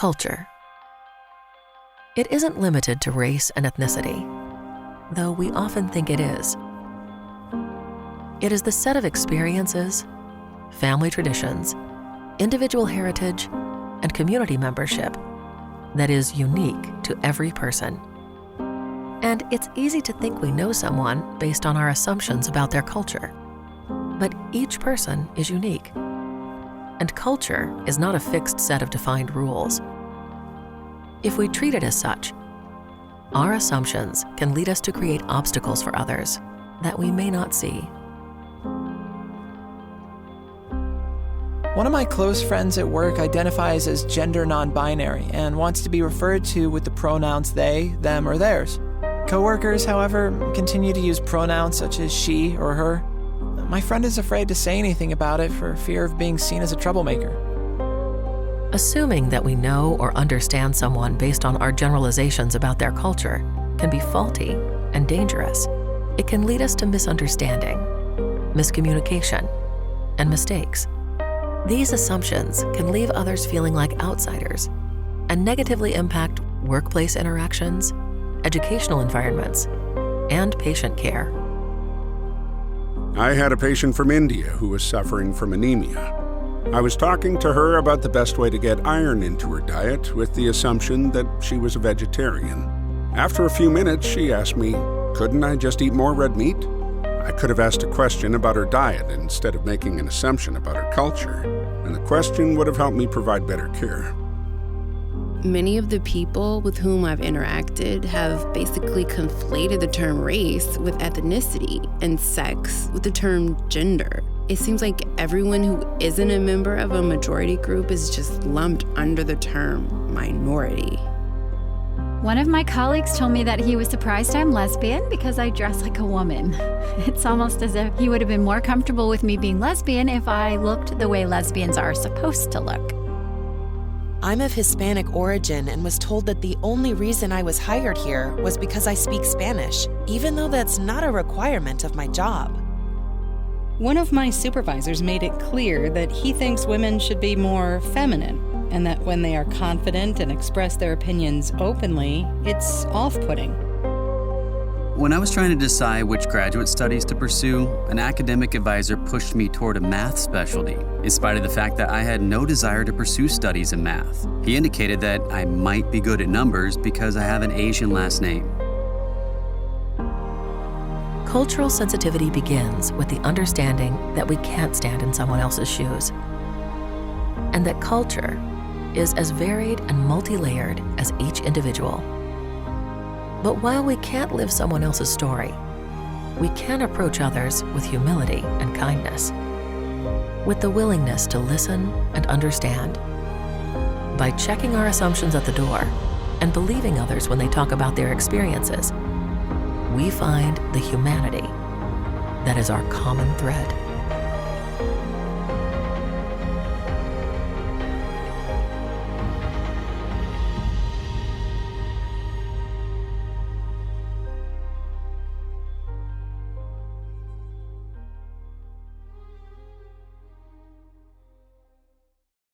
Culture. It isn't limited to race and ethnicity, though we often think it is. It is the set of experiences, family traditions, individual heritage, and community membership that is unique to every person. And it's easy to think we know someone based on our assumptions about their culture. But each person is unique. And culture is not a fixed set of defined rules. If we treat it as such, our assumptions can lead us to create obstacles for others that we may not see. One of my close friends at work identifies as gender non-binary and wants to be referred to with the pronouns they, them, or theirs. Coworkers, however, continue to use pronouns such as she or her. My friend is afraid to say anything about it for fear of being seen as a troublemaker. Assuming that we know or understand someone based on our generalizations about their culture can be faulty and dangerous. It can lead us to misunderstanding, miscommunication, and mistakes. These assumptions can leave others feeling like outsiders and negatively impact workplace interactions, educational environments, and patient care. I had a patient from India who was suffering from anemia. I was talking to her about the best way to get iron into her diet with the assumption that she was a vegetarian. After a few minutes, she asked me, couldn't I just eat more red meat? I could have asked a question about her diet instead of making an assumption about her culture, and the question would have helped me provide better care. Many of the people with whom I've interacted have basically conflated the term race with ethnicity and sex with the term gender. It seems like everyone who isn't a member of a majority group is just lumped under the term minority. One of my colleagues told me that he was surprised I'm lesbian because I dress like a woman. It's almost as if he would have been more comfortable with me being lesbian if I looked the way lesbians are supposed to look. I'm of Hispanic origin and was told that the only reason I was hired here was because I speak Spanish, even though that's not a requirement of my job. One of my supervisors made it clear that he thinks women should be more feminine, and that when they are confident and express their opinions openly, it's off-putting. When I was trying to decide which graduate studies to pursue, an academic advisor pushed me toward a math specialty, in spite of the fact that I had no desire to pursue studies in math. He indicated that I might be good at numbers because I have an Asian last name. Cultural sensitivity begins with the understanding that we can't stand in someone else's shoes, and that culture is as varied and multi-layered as each individual. But while we can't live someone else's story, we can approach others with humility and kindness, with the willingness to listen and understand. By checking our assumptions at the door and believing others when they talk about their experiences, we find the humanity that is our common thread.